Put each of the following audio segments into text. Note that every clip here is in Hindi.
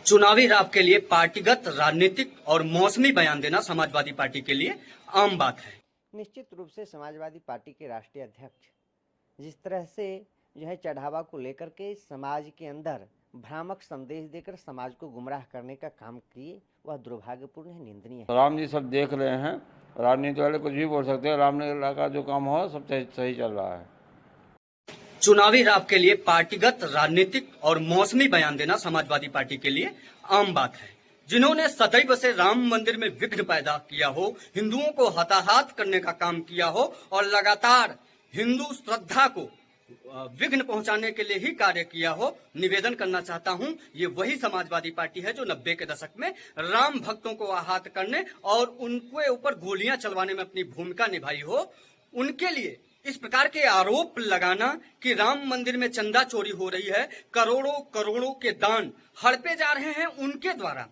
चुनावी राह के लिए पार्टीगत राजनीतिक और मौसमी बयान देना समाजवादी पार्टी के लिए आम बात है। निश्चित रूप से समाजवादी पार्टी के राष्ट्रीय अध्यक्ष जिस तरह से जो है चढ़ावा को लेकर के समाज के अंदर भ्रामक संदेश देकर समाज को गुमराह करने का काम किए, वह दुर्भाग्यपूर्ण है, निंदनीय है। राम जी सब देख रहे हैं, राजनीति वाले कुछ भी बोल सकते हैं, रामलीला का जो काम हो सब सही चल रहा है। चुनावी राह के लिए पार्टीगत राजनीतिक और मौसमी बयान देना समाजवादी पार्टी के लिए आम बात है। जिन्होंने सदैव से राम मंदिर में विघ्न पैदा किया हो, हिंदुओं को हताहत करने का काम किया हो और लगातार हिंदू श्रद्धा को विघ्न पहुंचाने के लिए ही कार्य किया हो, निवेदन करना चाहता हूं, ये वही समाजवादी पार्टी है जो 90 के दशक में राम भक्तों को आहत करने और उनके ऊपर गोलियां चलवाने में अपनी भूमिका निभाई हो। उनके लिए इस प्रकार के आरोप लगाना कि राम मंदिर में चंदा चोरी हो रही है, करोड़ों करोड़ों के दान हड़पे जा रहे हैं उनके द्वारा,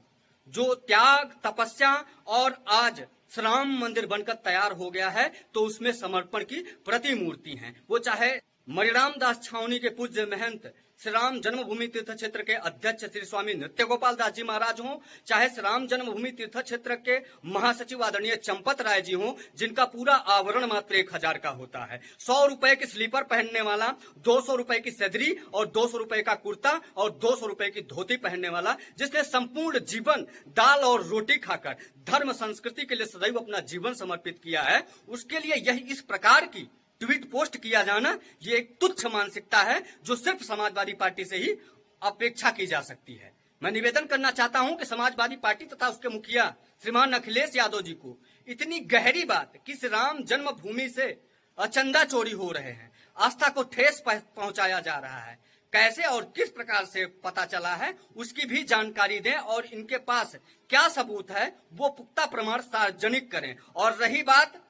जो त्याग तपस्या और आज राम मंदिर बनकर तैयार हो गया है तो उसमें समर्पण की प्रतिमूर्ति हैं। वो चाहे मणिराम दास छावनी के पूज्य महंत श्री राम जन्मभूमि तीर्थ क्षेत्र के अध्यक्ष श्री स्वामी नृत्य गोपाल दास जी महाराज हों, चाहे श्री राम जन्मभूमि तीर्थ क्षेत्र के महासचिव आदरणीय चंपत राय जी हों, जिनका पूरा आवरण मात्र 1000 का होता है। 100 रुपए की स्लीपर पहनने वाला, 200 रुपए की सदरी और 200 रुपए का कुर्ता और 200 रुपए की धोती पहनने वाला, जिसने संपूर्ण जीवन दाल और रोटी खाकर धर्म संस्कृति के लिए सदैव अपना जीवन समर्पित किया है, उसके लिए यही इस प्रकार की ट्वीट पोस्ट किया जाना ये एक तुच्छ मानसिकता है जो सिर्फ समाजवादी पार्टी से ही अपेक्षा की जा सकती है। मैं निवेदन करना चाहता हूं कि समाजवादी पार्टी तथा उसके मुखिया श्रीमान अखिलेश यादव जी को इतनी गहरी बात कि श्री राम जन्मभूमि से चंदा चोरी हो रहे हैं, आस्था को ठेस पहुंचाया जा रहा है, कैसे और किस प्रकार से पता चला है उसकी भी जानकारी दें और इनके पास क्या सबूत है वो पुख्ता प्रमाण सार्वजनिक करें। और रही बात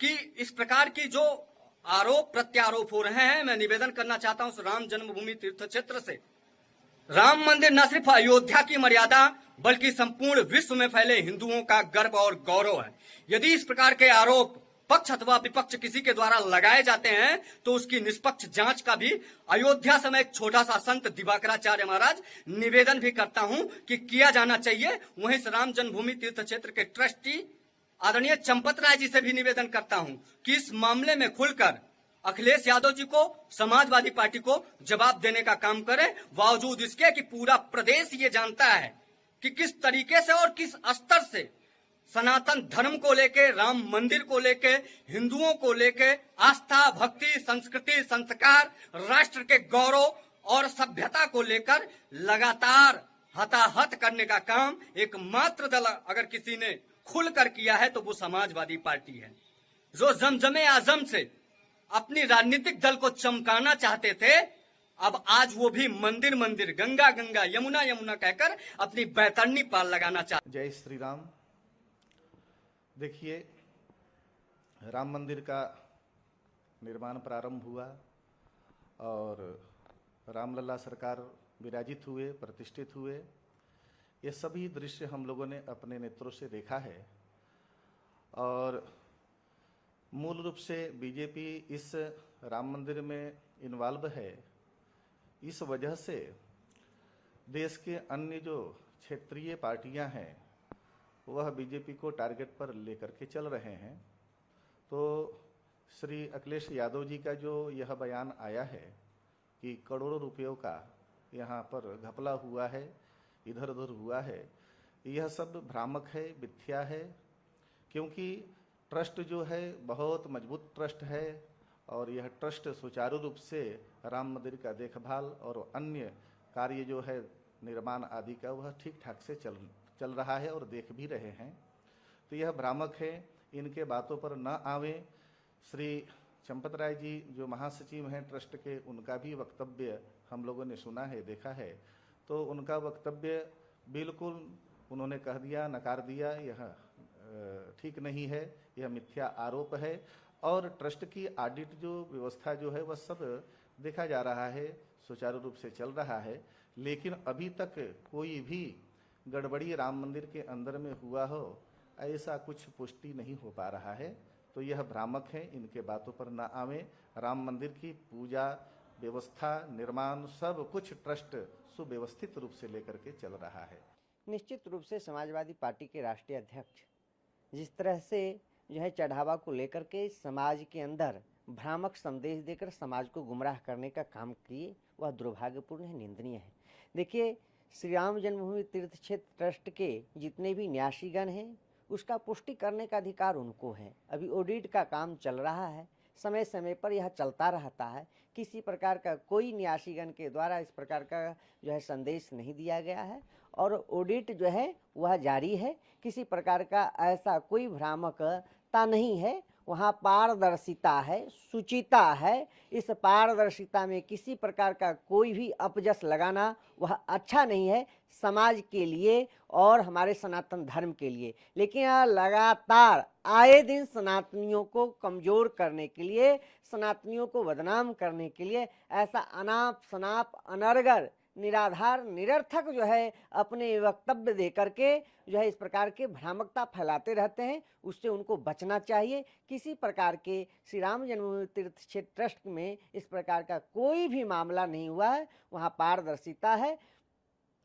कि इस प्रकार की जो आरोप प्रत्यारोप हो रहे हैं, मैं निवेदन करना चाहता हूं राम जन्मभूमि तीर्थ क्षेत्र से, राम मंदिर न सिर्फ अयोध्या की मर्यादा बल्कि संपूर्ण विश्व में फैले हिंदुओं का गर्व और गौरव है। यदि इस प्रकार के आरोप पक्ष अथवा विपक्ष किसी के द्वारा लगाए जाते हैं तो उसकी निष्पक्ष जांच का भी अयोध्या समय एक छोटा सा संत दिवाकराचार्य महाराज निवेदन भी करता हूं कि किया जाना चाहिए। वहीं राम जन्मभूमि तीर्थ क्षेत्र के ट्रस्टी आदरणीय चंपत राय जी से भी निवेदन करता हूं कि इस मामले में खुलकर अखिलेश यादव जी को, समाजवादी पार्टी को जवाब देने का काम करें, बावजूद इसके कि पूरा प्रदेश ये जानता है कि किस तरीके से और किस स्तर से सनातन धर्म को लेके, राम मंदिर को लेके, हिंदुओं को लेके आस्था, भक्ति, संस्कृति, संस्कार, राष्ट्र के गौरव और सभ्यता को लेकर लगातार हताहत करने का काम एकमात्र दल अगर किसी ने खुलकर किया है तो वो समाजवादी पार्टी है, जो जमजमे आजम से अपनी राजनीतिक दल को चमकाना चाहते थे। अब आज वो भी मंदिर मंदिर, गंगा गंगा, यमुना यमुना कहकर अपनी बैतरनी पार लगाना चाहते। जय श्री राम। देखिए, राम मंदिर का निर्माण प्रारंभ हुआ और रामलला सरकार विराजित हुए, प्रतिष्ठित हुए। ये सभी दृश्य हम लोगों ने अपने नेत्रों से देखा है और मूल रूप से बीजेपी इस राम मंदिर में इन्वॉल्व है। इस वजह से देश के अन्य जो क्षेत्रीय पार्टियां हैं वह बीजेपी को टारगेट पर लेकर के चल रहे हैं। तो श्री अखिलेश यादव जी का जो यह बयान आया है कि करोड़ों रुपयों का यहाँ पर घपला हुआ है, इधर उधर हुआ है, यह सब भ्रामक है, मिथ्या है। क्योंकि ट्रस्ट जो है बहुत मजबूत ट्रस्ट है और यह ट्रस्ट सुचारू रूप से राम मंदिर का देखभाल और अन्य कार्य जो है निर्माण आदि का वह ठीक ठाक से चल रहा है और देख भी रहे हैं। तो यह भ्रामक है, इनके बातों पर न आवे। श्री चंपत राय जी जो महासचिव हैं ट्रस्ट के, उनका भी वक्तव्य हम लोगों ने सुना है, देखा है। तो उनका वक्तव्य बिल्कुल उन्होंने कह दिया, नकार दिया, यह ठीक नहीं है, यह मिथ्या आरोप है। और ट्रस्ट की ऑडिट जो व्यवस्था जो है वह सब देखा जा रहा है, सुचारू रूप से चल रहा है। लेकिन अभी तक कोई भी गड़बड़ी राम मंदिर के अंदर में हुआ हो ऐसा कुछ पुष्टि नहीं हो पा रहा है। तो यह भ्रामक है, इनके बातों पर ना आवे। राम मंदिर की पूजा व्यवस्था, निर्माण सब कुछ ट्रस्ट सुव्यवस्थित रूप से लेकर के चल रहा है। निश्चित रूप से समाजवादी पार्टी के राष्ट्रीय अध्यक्ष जिस तरह से जो है चढ़ावा को लेकर के समाज के अंदर भ्रामक संदेश देकर समाज को गुमराह करने का काम किए, वह दुर्भाग्यपूर्ण है, निंदनीय है। देखिए, श्री राम जन्मभूमि तीर्थ क्षेत्र ट्रस्ट के जितने भी न्यासीगण हैं, उसका पुष्टि करने का अधिकार उनको है। अभी ऑडिट का काम चल रहा है, समय समय पर यह चलता रहता है। किसी प्रकार का कोई न्यासीगण के द्वारा इस प्रकार का जो है संदेश नहीं दिया गया है और ऑडिट जो है वह जारी है। किसी प्रकार का ऐसा कोई भ्रामकता नहीं है, वहाँ पारदर्शिता है, शुचिता है। इस पारदर्शिता में किसी प्रकार का कोई भी अपजस लगाना वह अच्छा नहीं है समाज के लिए और हमारे सनातन धर्म के लिए। लेकिन यह लगातार आए दिन सनातनियों को कमज़ोर करने के लिए, सनातनियों को बदनाम करने के लिए ऐसा अनाप शनाप अनर्गल निराधार निरर्थक जो है अपने वक्तव्य दे करके जो है इस प्रकार के भ्रामकता फैलाते रहते हैं। उससे उनको बचना चाहिए। किसी प्रकार के श्री राम जन्मभूमि तीर्थ क्षेत्र ट्रस्ट में इस प्रकार का कोई भी मामला नहीं हुआ है, वहाँ पारदर्शिता है।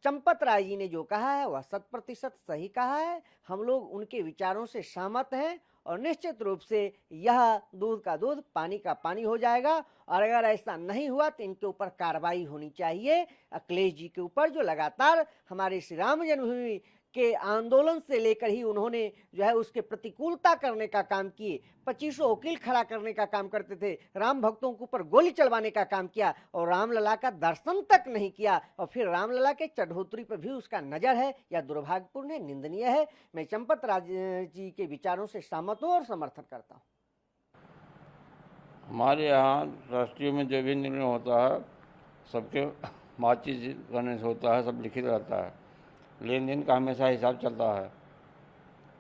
चंपत राय जी ने जो कहा है वह 100% सही कहा है। हम लोग उनके विचारों से सहमत हैं और निश्चित रूप से यह दूध का दूध पानी का पानी हो जाएगा। और अगर ऐसा नहीं हुआ तो इनके ऊपर कार्रवाई होनी चाहिए, अखिलेश जी के ऊपर, जो लगातार हमारे श्री राम जन्मभूमि के आंदोलन से लेकर ही उन्होंने जो है उसके प्रतिकूलता करने का काम किए। 25 वकील खड़ा करने का काम करते थे, राम भक्तों के ऊपर गोली चलवाने का काम किया और रामलला का दर्शन तक नहीं किया। और फिर रामलला के चढ़ोतरी पर भी उसका नजर है। यह दुर्भाग्यपूर्ण है, निंदनीय है। मैं चंपत राय जी के विचारों से सहमत हूँ और समर्थन करता हूँ। हमारे यहाँ राष्ट्रीय में जो भी निर्णय होता है सबके बातचीत करने से होता है, सब लिखित रहता है। लेन देन का हमेशा हिसाब चलता है,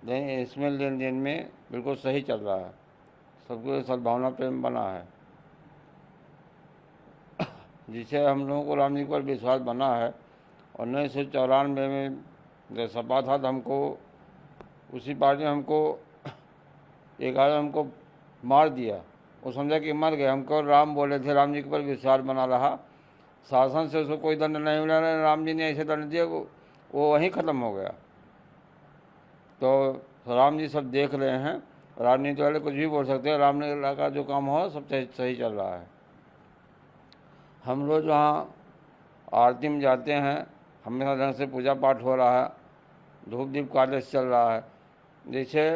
लेकिन इसमें लेन देन में बिल्कुल सही चल रहा है। सबको सद्भावना प्रेम बना है, जिससे हम लोगों को राम जी पर विश्वास बना है। 1994 में जब सपा था तो हमको उसी पार्टी ने हमको एक आदमी हमको मार दिया। वो समझा कि मर गए। हमको राम बोले थे, राम जी के ऊपर विश्वास बना रहा। शासन से उसको कोई दंड नहीं मिला, राम जी ने ऐसे दंड दिया वो वहीं ख़त्म हो गया। तो राम जी सब देख रहे हैं, राजनीति वाले कुछ भी बोल सकते हैं। रामलला का जो काम हो सब सही चल रहा है। हम रोज़ वहाँ आरती में जाते हैं, हमेशा ढंग से पूजा पाठ हो रहा है, धूप दीप कार्य चल रहा है। जैसे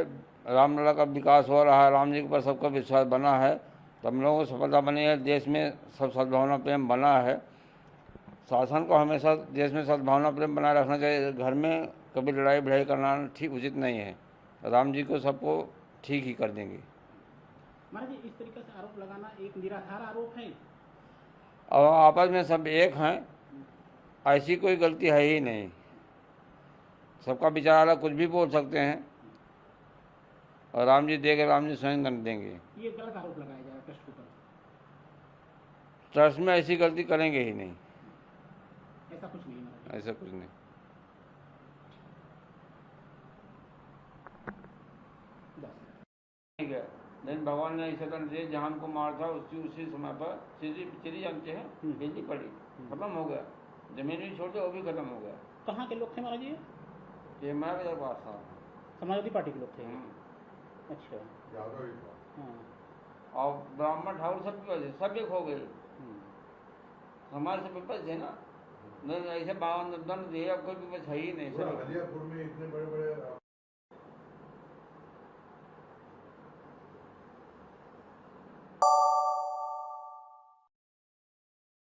रामलला का विकास हो रहा है, राम जी के ऊपर सबका विश्वास बना है, तो हम लोगों को सफलता बनी है। देश में सब सद्भावना प्रेम बना है। शासन को हमेशा देश में सद्भावना प्रेम बनाए रखना चाहिए। घर में कभी लड़ाई भिड़ाई करना ठीक उचित नहीं है। राम जी को सबको ठीक ही कर देंगे। महाराज जी, इस तरीके से आरोप लगाना एक निराधार आरोप है। अब आपस में सब एक हैं, ऐसी कोई गलती है ही नहीं। सबका विचार अलग, कुछ भी बोल सकते हैं और राम जी देंगे, राम जी स्वयं दंड देंगे। ये गलत आरोप लगाया जाएगा ट्रस्ट के ऊपर। ट्रस्ट में ऐसी गलती करेंगे ही नहीं, ऐसा कुछ नहीं है। ऐसा कुछ नहीं। ठीक है, लेकिन भगवान ने ऐसा दंड दिया, जहाँ को मार था उसी समय पर चिड़ी जानते हैं, भेजी पड़ी, खत्म हो गया। जमीन भी छोड़ दिया, वो भी खत्म हो गया। कहाँ के लोग थे महाराज जी? ये मैं मेरे पास था, समाजवादी पार्टी के लोग थे। अच्छा। हाँ। और ब्राह्मण ठाकुर सब एक हो गए। हमारे से विपक्ष है ना, नहीं ऐसे 52 दंड दिए, अब कोई विपक्ष है ही नहीं। हरियापुर में इतने बड़े बड़े